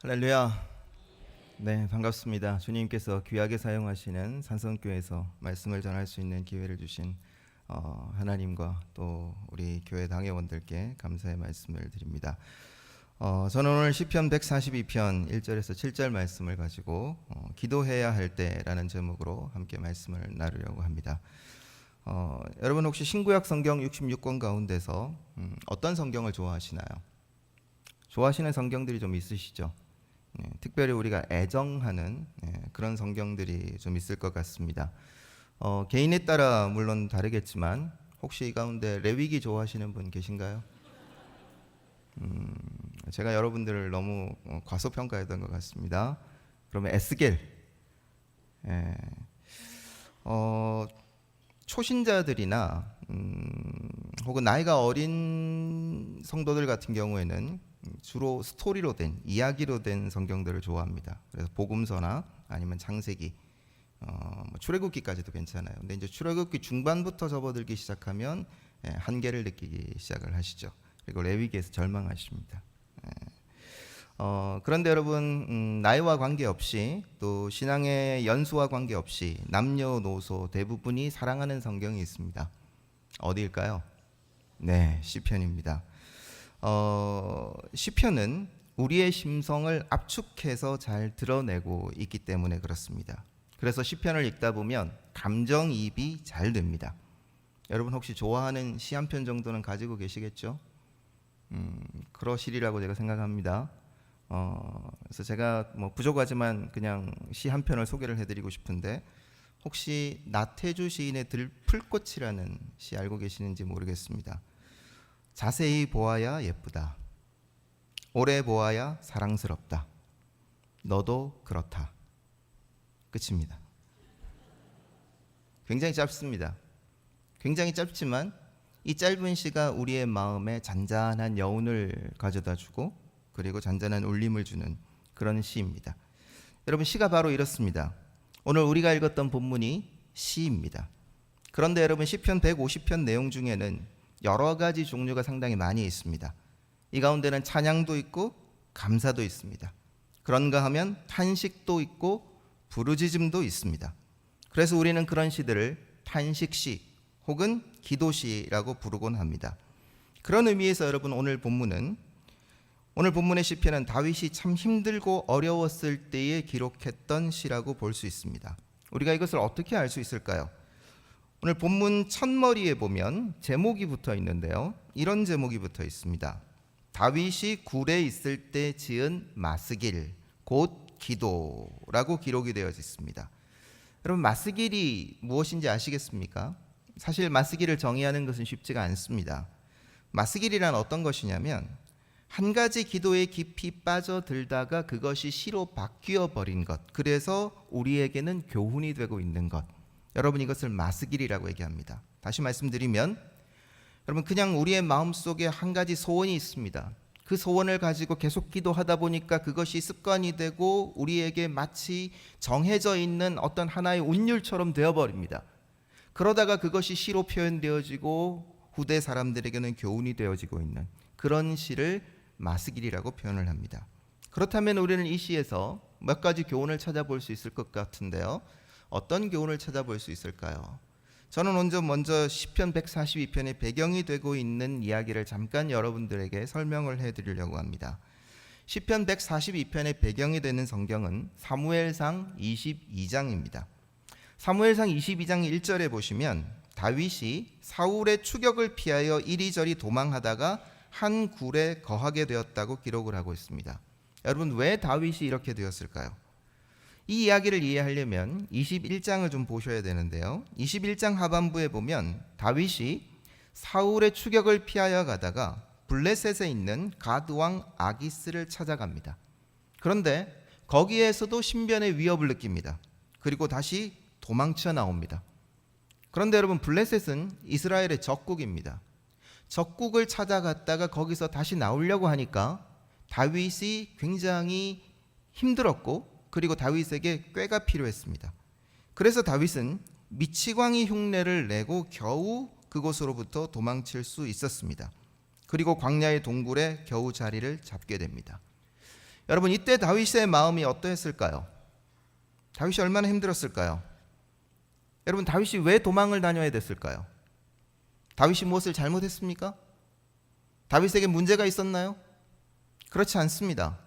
할렐루야. 네, 반갑습니다. 주님께서 귀하게 사용하시는 산성교회에서 말씀을 전할 수 있는 기회를 주신 하나님과 또 우리 교회 당회원들께 감사의 말씀을 드립니다. 저는 오늘 시편 142편 1절에서 7절 말씀을 가지고 기도해야 할 때라는 제목으로 함께 말씀을 나누려고 합니다. 여러분 혹시 신구약 성경 66권 가운데서 어떤 성경을 좋아하시나요? 좋아하시는 성경들이 좀 있으시죠? 특별히 우리가 애정하는 그런 성경들이 좀 있을 것 같습니다. 개인에 따라 물론 다르겠지만 혹시 이 가운데 레위기 좋아하시는 분 계신가요? 제가 여러분들을 너무 과소평가했던 것 같습니다. 그러면 에스겔. 초신자들이나 혹은 나이가 어린 성도들 같은 경우에는 주로 스토리로 된, 이야기로 된 성경들을 좋아합니다. 그래서 복음서나 아니면 창세기, 출애굽기까지도 괜찮아요. 근데 이제 출애굽기 중반부터 접어들기 시작하면 한계를 느끼기 시작을 하시죠. 그리고 레위기에서 절망하십니다. 그런데 여러분, 나이와 관계없이 또 신앙의 연수와 관계없이 남녀노소 대부분이 사랑하는 성경이 있습니다. 어디일까요? 네, 시편입니다. 시편은 우리의 심성을 압축해서 잘 드러내고 있기 때문에 그렇습니다. 그래서 시편을 읽다 보면 감정이입이 잘 됩니다. 여러분 혹시 좋아하는 시 한 편 정도는 가지고 계시겠죠? 그러시리라고 제가 생각합니다. 그래서 제가 부족하지만 그냥 시 한 편을 소개를 해드리고 싶은데, 혹시 나태주 시인의 들풀꽃이라는 시 알고 계시는지 모르겠습니다. 자세히 보아야 예쁘다. 오래 보아야 사랑스럽다. 너도 그렇다. 끝입니다. 굉장히 짧습니다. 굉장히 짧지만 이 짧은 시가 우리의 마음에 잔잔한 여운을 가져다주고 그리고 잔잔한 울림을 주는 그런 시입니다. 여러분, 시가 바로 이렇습니다. 오늘 우리가 읽었던 본문이 시입니다. 그런데 여러분, 시편 150편 내용 중에는 여러 가지 종류가 상당히 많이 있습니다. 이 가운데는 찬양도 있고 감사도 있습니다. 그런가 하면 탄식도 있고 부르짖음도 있습니다. 그래서 우리는 그런 시들을 탄식시 혹은 기도시라고 부르곤 합니다. 그런 의미에서 여러분, 오늘 본문의 시편은 다윗이 참 힘들고 어려웠을 때에 기록했던 시라고 볼 수 있습니다. 우리가 이것을 어떻게 알 수 있을까요? 오늘 본문 첫머리에 보면 제목이 붙어 있는데요. 이런 제목이 붙어 있습니다. 다윗이 굴에 있을 때 지은 마스길, 곧 기도라고 기록이 되어 있습니다. 여러분, 마스길이 무엇인지 아시겠습니까? 사실 마스길을 정의하는 것은 쉽지가 않습니다. 마스길이란 어떤 것이냐면 한 가지 기도에 깊이 빠져들다가 그것이 시로 바뀌어 버린 것, 그래서 우리에게는 교훈이 되고 있는 것, 여러분 이것을 마스길이라고 얘기합니다. 다시 말씀드리면 여러분, 그냥 우리의 마음속에 한 가지 소원이 있습니다. 그 소원을 가지고 계속 기도하다 보니까 그것이 습관이 되고 우리에게 마치 정해져 있는 어떤 하나의 운율처럼 되어버립니다. 그러다가 그것이 시로 표현되어지고 후대 사람들에게는 교훈이 되어지고 있는 그런 시를 마스길이라고 표현을 합니다. 그렇다면 우리는 이 시에서 몇 가지 교훈을 찾아볼 수 있을 것 같은데요. 어떤 교훈을 찾아볼 수 있을까요? 저는 먼저 시편 142편의 배경이 되고 있는 이야기를 잠깐 여러분들에게 설명을 해드리려고 합니다. 시편 142편의 배경이 되는 성경은 사무엘상 22장입니다. 사무엘상 22장 1절에 보시면 다윗이 사울의 추격을 피하여 이리저리 도망하다가 한 굴에 거하게 되었다고 기록을 하고 있습니다. 여러분, 왜 다윗이 이렇게 되었을까요? 이 이야기를 이해하려면 21장을 좀 보셔야 되는데요. 21장 하반부에 보면 다윗이 사울의 추격을 피하여 가다가 블레셋에 있는 가드왕 아기스를 찾아갑니다. 그런데 거기에서도 신변의 위협을 느낍니다. 그리고 다시 도망쳐 나옵니다. 그런데 여러분, 블레셋은 이스라엘의 적국입니다. 적국을 찾아갔다가 거기서 다시 나오려고 하니까 다윗이 굉장히 힘들었고, 그리고 다윗에게 꾀가 필요했습니다. 그래서 다윗은 미치광이 흉내를 내고 겨우 그곳으로부터 도망칠 수 있었습니다. 그리고 광야의 동굴에 겨우 자리를 잡게 됩니다. 여러분, 이때 다윗의 마음이 어떠했을까요? 다윗이 얼마나 힘들었을까요? 여러분, 다윗이 왜 도망을 다녀야 됐을까요? 다윗이 무엇을 잘못했습니까? 다윗에게 문제가 있었나요? 그렇지 않습니다.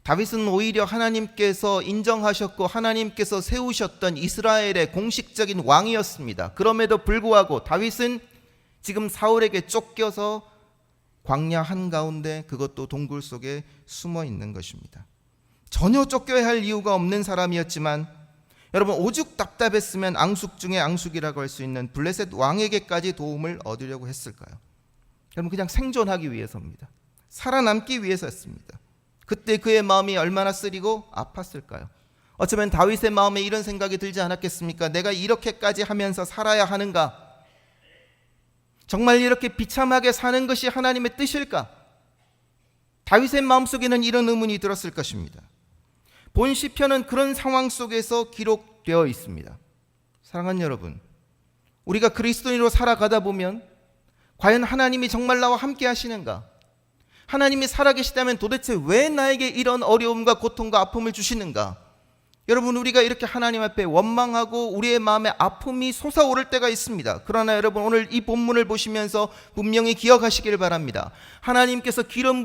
다윗은 오히려 하나님께서 인정하셨고 하나님께서 세우셨던 이스라엘의 공식적인 왕이었습니다. 그럼에도 불구하고 다윗은 지금 사울에게 쫓겨서 광야 한가운데, 그것도 동굴 속에 숨어 있는 것입니다. 전혀 쫓겨야 할 이유가 없는 사람이었지만, 여러분, 오죽 답답했으면 앙숙 중에 앙숙이라고 할 수 있는 블레셋 왕에게까지 도움을 얻으려고 했을까요? 여러분, 그냥 생존하기 위해서입니다. 살아남기 위해서였습니다. 그때 그의 마음이 얼마나 쓰리고 아팠을까요? 어쩌면 다윗의 마음에 이런 생각이 들지 않았겠습니까? 내가 이렇게까지 하면서 살아야 하는가? 정말 이렇게 비참하게 사는 것이 하나님의 뜻일까? 다윗의 마음속에는 이런 의문이 들었을 것입니다. 본 시편은 그런 상황 속에서 기록되어 있습니다. 사랑하는 여러분, 우리가 그리스도인으로 살아가다 보면 과연 하나님이 정말 나와 함께 하시는가? 하나님이 살아계시다면 도대체 왜 나에게 이런 어려움과 고통과 아픔을 주시는가? 여러분, 우리가 이렇게 하나님 앞에 원망하고 우리의 마음에 아픔이 솟아오를 때가 있습니다. 그러나 여러분, 오늘 이 본문을 보시면서 분명히 기억하시길 바랍니다. 하나님께서 기름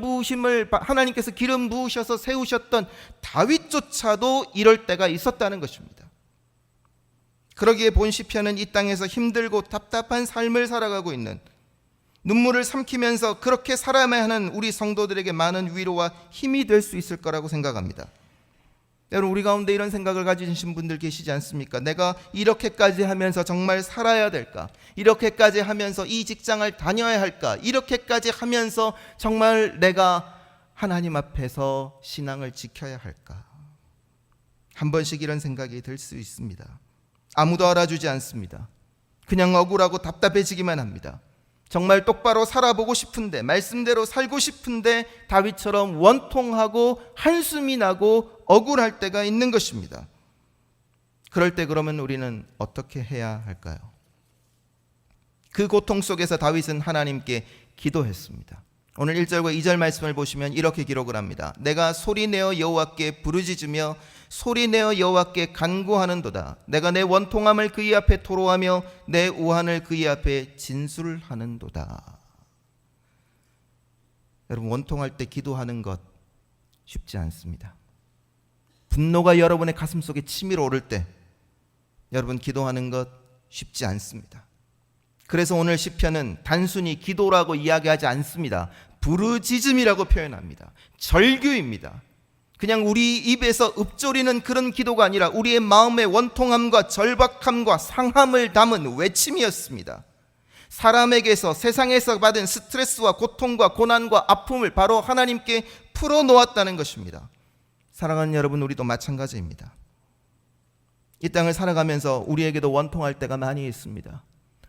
부으셔서 세우셨던 다윗조차도 이럴 때가 있었다는 것입니다. 그러기에 본 시편은 이 땅에서 힘들고 답답한 삶을 살아가고 있는, 눈물을 삼키면서 그렇게 살아야만 하는 우리 성도들에게 많은 위로와 힘이 될 수 있을 거라고 생각합니다. 여러분, 우리 가운데 이런 생각을 가지신 분들 계시지 않습니까? 내가 이렇게까지 하면서 정말 살아야 될까? 이렇게까지 하면서 이 직장을 다녀야 할까? 이렇게까지 하면서 정말 내가 하나님 앞에서 신앙을 지켜야 할까? 한 번씩 이런 생각이 들 수 있습니다. 아무도 알아주지 않습니다. 그냥 억울하고 답답해지기만 합니다. 정말 똑바로 살아보고 싶은데, 말씀대로 살고 싶은데 다윗처럼 원통하고 한숨이 나고 억울할 때가 있는 것입니다. 그럴 때 그러면 우리는 어떻게 해야 할까요? 그 고통 속에서 다윗은 하나님께 기도했습니다. 오늘 1절과 2절 말씀을 보시면 이렇게 기록을 합니다. 내가 소리내어 여호와께 부르짖으며 소리내어 여호와께 간구하는도다. 내가 내 원통함을 그의 앞에 토로하며 내 오한을 그의 앞에 진술하는도다. 여러분, 원통할 때 기도하는 것 쉽지 않습니다. 분노가 여러분의 가슴 속에 치밀어 오를 때 여러분, 기도하는 것 쉽지 않습니다. 그래서 오늘 시편은 단순히 기도라고 이야기하지 않습니다. 부르짖음이라고 표현합니다. 절규입니다. 그냥 우리 입에서 읊조리는 그런 기도가 아니라 우리의 마음의 원통함과 절박함과 상함을 담은 외침이었습니다. 사람에게서, 세상에서 받은 스트레스와 고통과 고난과 아픔을 바로 하나님께 풀어놓았다는 것입니다. 사랑하는 여러분, 우리도 마찬가지입니다. 이 땅을 살아가면서 우리에게도 원통할 때가 많이 있습니다.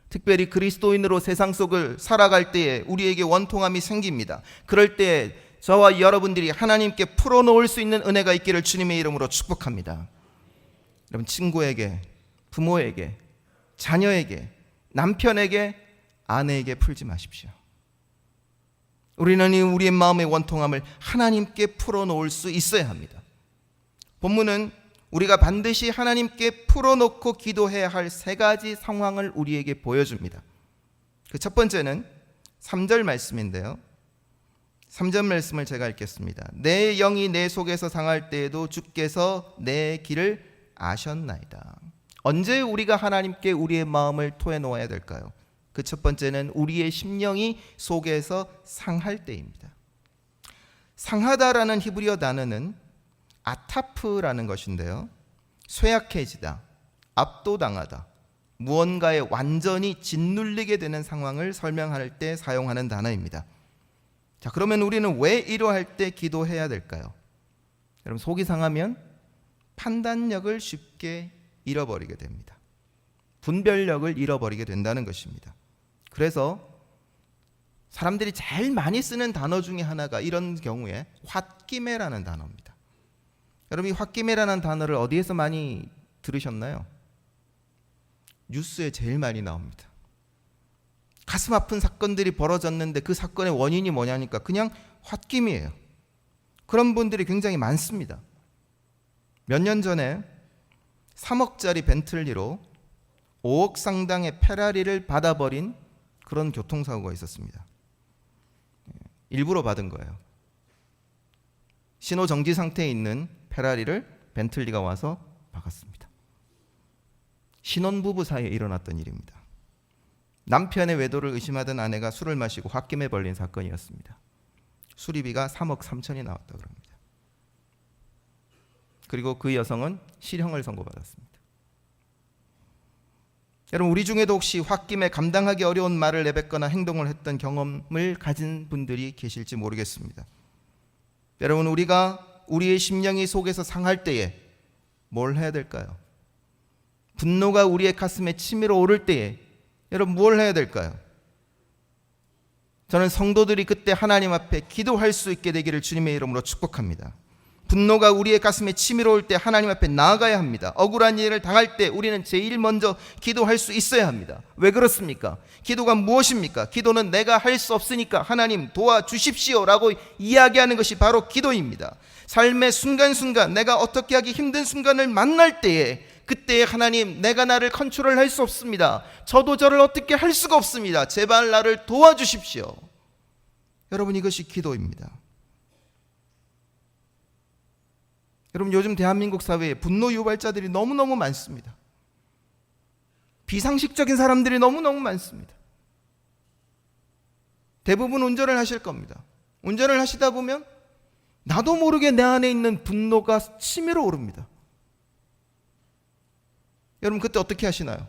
특별히 그리스도인으로 세상 속을 살아갈 때에 우리에게 원통함이 생깁니다. 그럴 때에 저와 여러분들이 하나님께 풀어놓을 수 있는 은혜가 있기를 주님의 이름으로 축복합니다. 여러분, 친구에게, 부모에게, 자녀에게, 남편에게, 아내에게 풀지 마십시오. 우리는 우리의 마음의 원통함을 하나님께 풀어놓을 수 있어야 합니다. 본문은 우리가 반드시 하나님께 풀어놓고 기도해야 할 세 가지 상황을 우리에게 보여줍니다. 그 첫 번째는 3절 말씀인데요. 3절 말씀을 제가 읽겠습니다. 내 영이 내 속에서 상할 때에도 주께서 내 길을 아셨나이다. 언제 우리가 하나님께 우리의 마음을 토해놓아야 될까요? 그 첫 번째는 우리의 심령이 속에서 상할 때입니다. 상하다라는 히브리어 단어는 아타프라는 것인데요, 쇠약해지다, 압도당하다, 무언가에 완전히 짓눌리게 되는 상황을 설명할 때 사용하는 단어입니다. 자, 그러면 우리는 왜 이러할 때 기도해야 될까요? 여러분, 속이 상하면 판단력을 쉽게 잃어버리게 됩니다. 분별력을 잃어버리게 된다는 것입니다. 그래서 사람들이 제일 많이 쓰는 단어 중에 하나가 이런 경우에 홧김에라는 단어입니다. 여러분, 이 홧김에라는 단어를 어디에서 많이 들으셨나요? 뉴스에 제일 많이 나옵니다. 가슴 아픈 사건들이 벌어졌는데 그 사건의 원인이 뭐냐니까 그냥 홧김이에요. 그런 분들이 굉장히 많습니다. 몇 년 전에 3억짜리 벤틀리로 5억 상당의 페라리를 받아버린 그런 교통사고가 있었습니다. 일부러 받은 거예요. 신호 정지 상태에 있는 페라리를 벤틀리가 와서 박았습니다. 신혼부부 사이에 일어났던 일입니다. 남편의 외도를 의심하던 아내가 술을 마시고 홧김에 벌린 사건이었습니다. 수리비가 3억 3천이 나왔다고 합니다. 그리고 그 여성은 실형을 선고받았습니다. 여러분, 우리 중에도 혹시 홧김에 감당하기 어려운 말을 내뱉거나 행동을 했던 경험을 가진 분들이 계실지 모르겠습니다. 여러분, 우리가 우리의 심령이 속에서 상할 때에 뭘 해야 될까요? 분노가 우리의 가슴에 치밀어 오를 때에 여러분 뭘 해야 될까요? 저는 성도들이 그때 하나님 앞에 기도할 수 있게 되기를 주님의 이름으로 축복합니다. 분노가 우리의 가슴에 치밀어 올 때 하나님 앞에 나아가야 합니다. 억울한 일을 당할 때 우리는 제일 먼저 기도할 수 있어야 합니다. 왜 그렇습니까? 기도가 무엇입니까? 기도는 내가 할 수 없으니까 하나님 도와주십시오 라고 이야기하는 것이 바로 기도입니다. 삶의 순간순간 내가 어떻게 하기 힘든 순간을 만날 때에 그때 하나님, 내가 나를 컨트롤할 수 없습니다. 저도 저를 어떻게 할 수가 없습니다. 제발 나를 도와주십시오. 여러분, 이것이 기도입니다. 여러분, 요즘 대한민국 사회에 분노 유발자들이 너무너무 많습니다. 비상식적인 사람들이 너무너무 많습니다. 대부분 운전을 하실 겁니다. 운전을 하시다 보면 나도 모르게 내 안에 있는 분노가 치밀어 오릅니다. 여러분, 그때 어떻게 하시나요?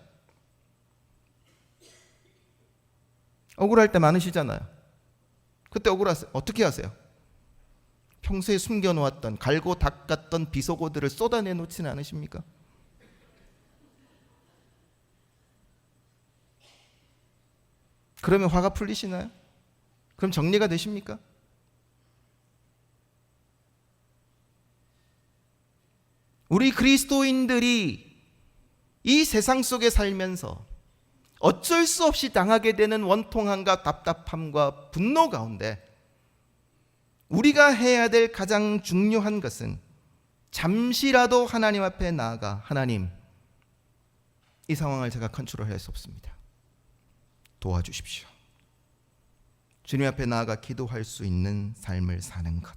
억울할 때 많으시잖아요. 그때 억울하세요. 어떻게 하세요? 평소에 숨겨놓았던, 갈고 닦았던 비속어들을 쏟아내놓지는 않으십니까? 그러면 화가 풀리시나요? 그럼 정리가 되십니까? 우리 그리스도인들이 이 세상 속에 살면서 어쩔 수 없이 당하게 되는 원통함과 답답함과 분노 가운데 우리가 해야 될 가장 중요한 것은 잠시라도 하나님 앞에 나아가, 하나님, 이 상황을 제가 컨트롤할 수 없습니다. 도와주십시오. 주님 앞에 나아가 기도할 수 있는 삶을 사는 것.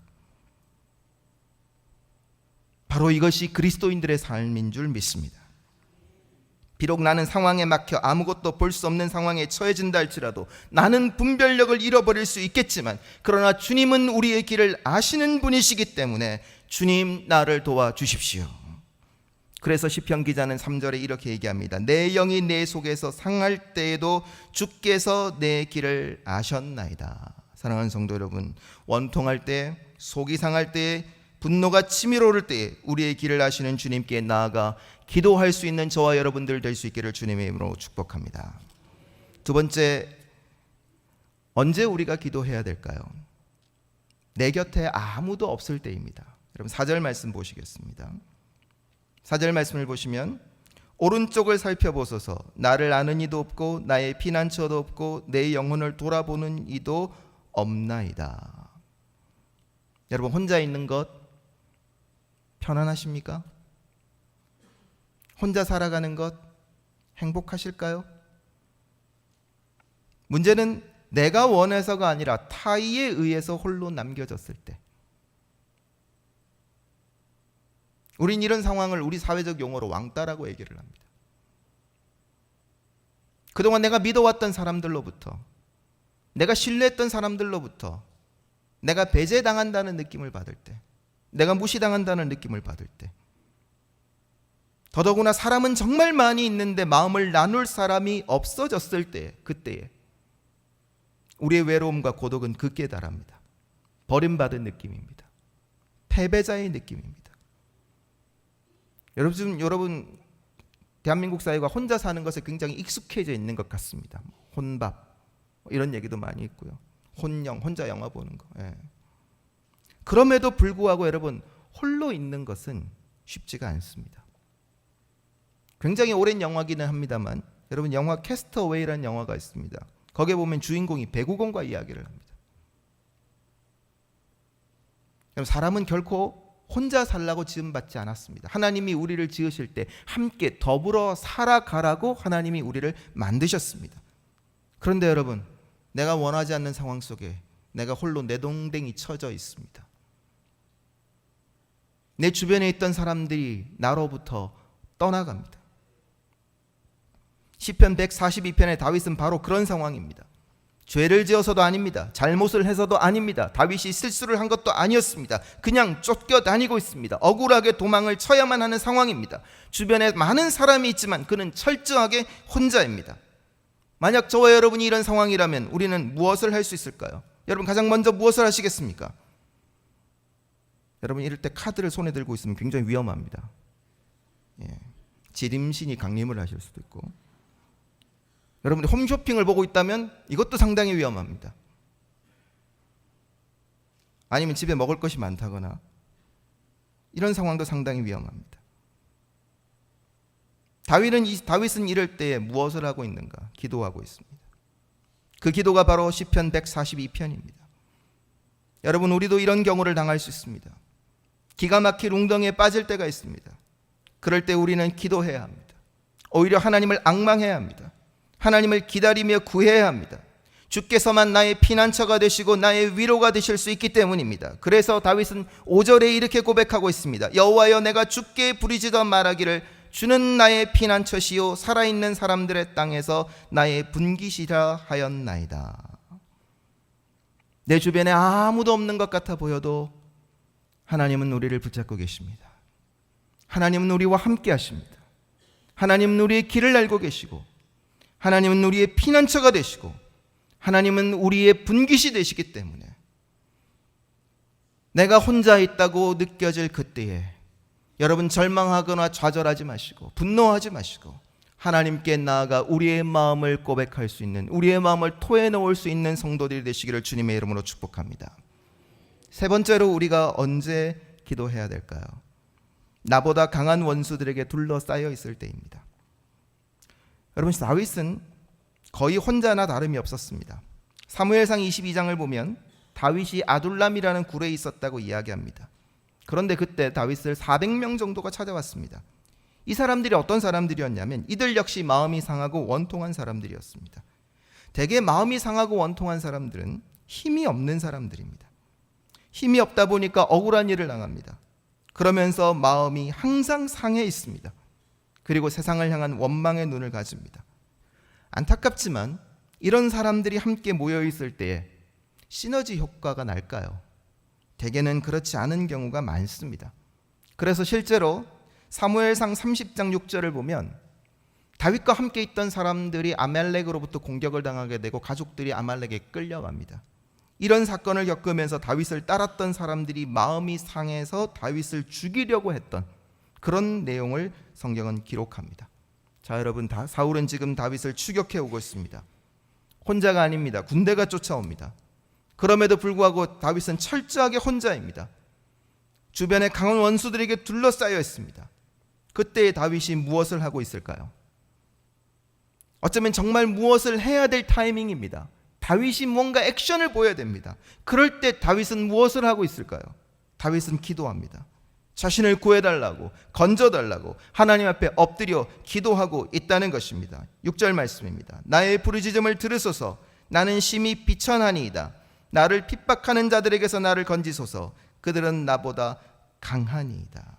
바로 이것이 그리스도인들의 삶인 줄 믿습니다. 비록 나는 상황에 막혀 아무것도 볼 수 없는 상황에 처해진다 할지라도 나는 분별력을 잃어버릴 수 있겠지만, 그러나 주님은 우리의 길을 아시는 분이시기 때문에 주님, 나를 도와주십시오. 그래서 시편 기자는 3절에 이렇게 얘기합니다. 내 영이 내 속에서 상할 때에도 주께서 내 길을 아셨나이다. 사랑하는 성도 여러분, 원통할 때, 속이 상할 때, 분노가 치밀어 오를 때에 우리의 길을 아시는 주님께 나아가 기도할 수 있는 저와 여러분들 될 수 있기를 주님의 이름으로 축복합니다. 두 번째, 언제 우리가 기도해야 될까요? 내 곁에 아무도 없을 때입니다. 여러분, 4절 말씀 보시겠습니다. 4절 말씀을 보시면, 오른쪽을 살펴보소서. 나를 아는 이도 없고 나의 피난처도 없고 내 영혼을 돌아보는 이도 없나이다. 여러분, 혼자 있는 것 편안하십니까? 혼자 살아가는 것 행복하실까요? 문제는 내가 원해서가 아니라 타의에 의해서 홀로 남겨졌을 때, 우린 이런 상황을 우리 사회적 용어로 왕따라고 얘기를 합니다. 그동안 내가 믿어왔던 사람들로부터, 내가 신뢰했던 사람들로부터 내가 배제당한다는 느낌을 받을 때, 내가 무시당한다는 느낌을 받을 때, 더더구나 사람은 정말 많이 있는데 마음을 나눌 사람이 없어졌을 때, 그때에 우리의 외로움과 고독은 극기에 달합니다. 버림받은 느낌입니다. 패배자의 느낌입니다. 여러분 대한민국 사회가 혼자 사는 것에 굉장히 익숙해져 있는 것 같습니다. 혼밥 이런 얘기도 많이 있고요. 혼영, 혼자 영화 보는 거. 예. 그럼에도 불구하고 여러분, 홀로 있는 것은 쉽지가 않습니다. 굉장히 오랜 영화기는 합니다만, 여러분, 영화 캐스터웨이라는 영화가 있습니다. 거기에 보면 주인공이 배구공과 이야기를 합니다. 사람은 결코 혼자 살라고 지음받지 않았습니다. 하나님이 우리를 지으실 때 함께 더불어 살아가라고 하나님이 우리를 만드셨습니다. 그런데 여러분, 내가 원하지 않는 상황 속에 내가 홀로 내동댕이 쳐져 있습니다. 내 주변에 있던 사람들이 나로부터 떠나갑니다. 시편 142편의 다윗은 바로 그런 상황입니다. 죄를 지어서도 아닙니다. 잘못을 해서도 아닙니다. 다윗이 실수를 한 것도 아니었습니다. 그냥 쫓겨다니고 있습니다. 억울하게 도망을 쳐야만 하는 상황입니다. 주변에 많은 사람이 있지만 그는 철저하게 혼자입니다. 만약 저와 여러분이 이런 상황이라면 우리는 무엇을 할 수 있을까요? 여러분, 가장 먼저 무엇을 하시겠습니까? 여러분, 이럴 때 카드를 손에 들고 있으면 굉장히 위험합니다. 지림신이 강림을 하실 수도 있고, 여러분이 홈쇼핑을 보고 있다면 이것도 상당히 위험합니다. 아니면 집에 먹을 것이 많다거나 이런 상황도 상당히 위험합니다. 다윗은 이럴 때에 무엇을 하고 있는가? 기도하고 있습니다. 그 기도가 바로 시편 142편입니다. 여러분, 우리도 이런 경우를 당할 수 있습니다. 기가 막힐 웅덩이에 빠질 때가 있습니다. 그럴 때 우리는 기도해야 합니다. 오히려 하나님을 앙망해야 합니다. 하나님을 기다리며 구해야 합니다. 주께서만 나의 피난처가 되시고 나의 위로가 되실 수 있기 때문입니다. 그래서 다윗은 5절에 이렇게 고백하고 있습니다. 여호와여, 내가 주께 부르짖어 말하기를 주는 나의 피난처시요 살아있는 사람들의 땅에서 나의 분깃이라 하였나이다. 내 주변에 아무도 없는 것 같아 보여도 하나님은 우리를 붙잡고 계십니다. 하나님은 우리와 함께 하십니다. 하나님은 우리의 길을 알고 계시고, 하나님은 우리의 피난처가 되시고, 하나님은 우리의 분깃이 되시기 때문에 내가 혼자 있다고 느껴질 그때에 여러분, 절망하거나 좌절하지 마시고 분노하지 마시고 하나님께 나아가 우리의 마음을 고백할 수 있는, 우리의 마음을 토해놓을 수 있는 성도들이 되시기를 주님의 이름으로 축복합니다. 세 번째로 우리가 언제 기도해야 될까요? 나보다 강한 원수들에게 둘러싸여 있을 때입니다. 여러분, 다윗은 거의 혼자나 다름이 없었습니다. 사무엘상 22장을 보면 다윗이 아둘람이라는 굴에 있었다고 이야기합니다. 그런데 그때 다윗을 400명 정도가 찾아왔습니다. 이 사람들이 어떤 사람들이었냐면 이들 역시 마음이 상하고 원통한 사람들이었습니다. 대개 마음이 상하고 원통한 사람들은 힘이 없는 사람들입니다. 힘이 없다 보니까 억울한 일을 당합니다. 그러면서 마음이 항상 상해 있습니다. 그리고 세상을 향한 원망의 눈을 가집니다. 안타깝지만 이런 사람들이 함께 모여 있을 때에 시너지 효과가 날까요? 대개는 그렇지 않은 경우가 많습니다. 그래서 실제로 사무엘상 30장 6절을 보면 다윗과 함께 있던 사람들이 아말렉으로부터 공격을 당하게 되고 가족들이 아말렉에 끌려갑니다. 이런 사건을 겪으면서 다윗을 따랐던 사람들이 마음이 상해서 다윗을 죽이려고 했던 그런 내용을 성경은 기록합니다. 자, 여러분, 사울은 지금 다윗을 추격해 오고 있습니다. 혼자가 아닙니다. 군대가 쫓아옵니다. 그럼에도 불구하고 다윗은 철저하게 혼자입니다. 주변에 강한 원수들에게 둘러싸여 있습니다. 그때 다윗이 무엇을 하고 있을까요? 어쩌면 정말 무엇을 해야 될 타이밍입니다. 다윗이 뭔가 액션을 보여야 됩니다. 그럴 때 다윗은 무엇을 하고 있을까요? 다윗은 기도합니다. 자신을 구해달라고, 건져달라고 하나님 앞에 엎드려 기도하고 있다는 것입니다. 6절 말씀입니다. 나의 부르짖음을 들으소서. 나는 심히 비천하니이다. 나를 핍박하는 자들에게서 나를 건지소서. 그들은 나보다 강하니이다.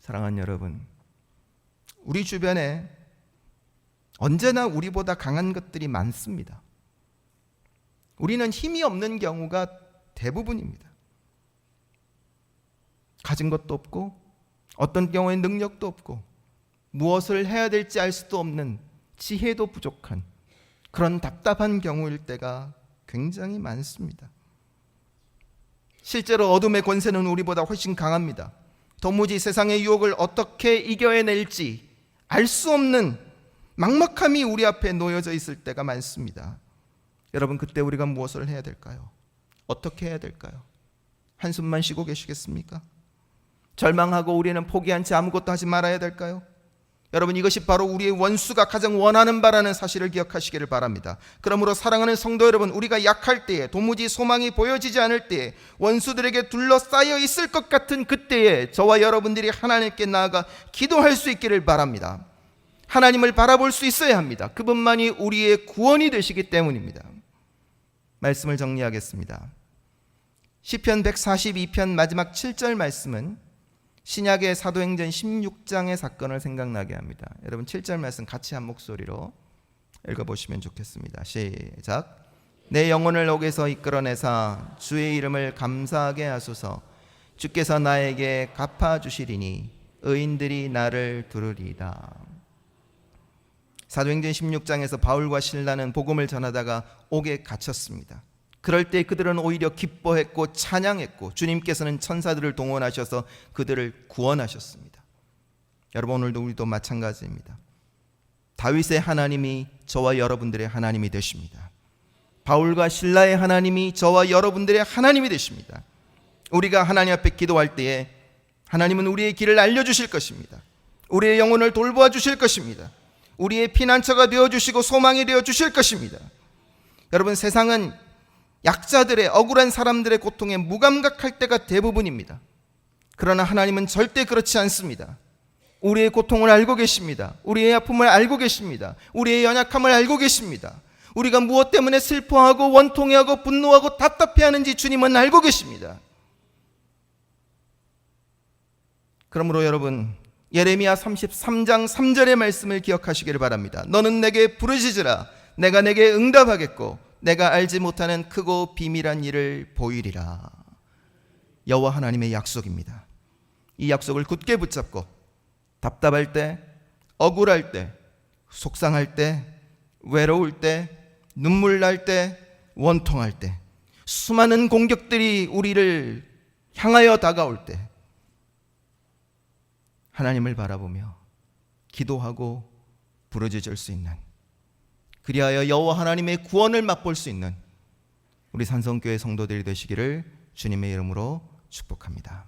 사랑하는 여러분, 우리 주변에 언제나 우리보다 강한 것들이 많습니다. 우리는 힘이 없는 경우가 대부분입니다. 가진 것도 없고, 어떤 경우엔 능력도 없고, 무엇을 해야 될지 알 수도 없는 지혜도 부족한 그런 답답한 경우일 때가 굉장히 많습니다. 실제로 어둠의 권세는 우리보다 훨씬 강합니다. 도무지 세상의 유혹을 어떻게 이겨낼지 알 수 없는 막막함이 우리 앞에 놓여져 있을 때가 많습니다. 여러분, 그때 우리가 무엇을 해야 될까요? 어떻게 해야 될까요? 한숨만 쉬고 계시겠습니까? 절망하고 우리는 포기한 채 아무것도 하지 말아야 될까요? 여러분, 이것이 바로 우리의 원수가 가장 원하는 바라는 사실을 기억하시기를 바랍니다. 그러므로 사랑하는 성도 여러분, 우리가 약할 때에, 도무지 소망이 보여지지 않을 때에, 원수들에게 둘러싸여 있을 것 같은 그때에 저와 여러분들이 하나님께 나아가 기도할 수 있기를 바랍니다. 하나님을 바라볼 수 있어야 합니다. 그분만이 우리의 구원이 되시기 때문입니다. 말씀을 정리하겠습니다. 시편 142편 마지막 7절 말씀은 신약의 사도행전 16장의 사건을 생각나게 합니다. 여러분, 7절 말씀 같이 한 목소리로 읽어보시면 좋겠습니다. 시작. 내 영혼을 옥에서 이끌어내사 주의 이름을 감사하게 하소서. 주께서 나에게 갚아주시리니 의인들이 나를 두르리이다. 사도행전 16장에서 바울과 실라는 복음을 전하다가 옥에 갇혔습니다. 그럴 때 그들은 오히려 기뻐했고 찬양했고 주님께서는 천사들을 동원하셔서 그들을 구원하셨습니다. 여러분, 오늘도 우리도 마찬가지입니다. 다윗의 하나님이 저와 여러분들의 하나님이 되십니다. 바울과 실라의 하나님이 저와 여러분들의 하나님이 되십니다. 우리가 하나님 앞에 기도할 때에 하나님은 우리의 길을 알려주실 것입니다. 우리의 영혼을 돌보아 주실 것입니다. 우리의 피난처가 되어주시고 소망이 되어주실 것입니다. 여러분, 세상은 약자들의, 억울한 사람들의 고통에 무감각할 때가 대부분입니다. 그러나 하나님은 절대 그렇지 않습니다. 우리의 고통을 알고 계십니다. 우리의 아픔을 알고 계십니다. 우리의 연약함을 알고 계십니다. 우리가 무엇 때문에 슬퍼하고 원통해하고 분노하고 답답해하는지 주님은 알고 계십니다. 그러므로 여러분, 예레미야 33장 3절의 말씀을 기억하시기를 바랍니다. 너는 내게 부르짖으라. 내가 내게 응답하겠고 내가 알지 못하는 크고 비밀한 일을 보이리라. 여호와 하나님의 약속입니다. 이 약속을 굳게 붙잡고 답답할 때, 억울할 때, 속상할 때, 외로울 때, 눈물 날 때, 원통할 때, 수많은 공격들이 우리를 향하여 다가올 때 하나님을 바라보며 기도하고 부르짖을 수 있는, 그리하여 여호와 하나님의 구원을 맛볼 수 있는 우리 산성교회 성도들이 되시기를 주님의 이름으로 축복합니다.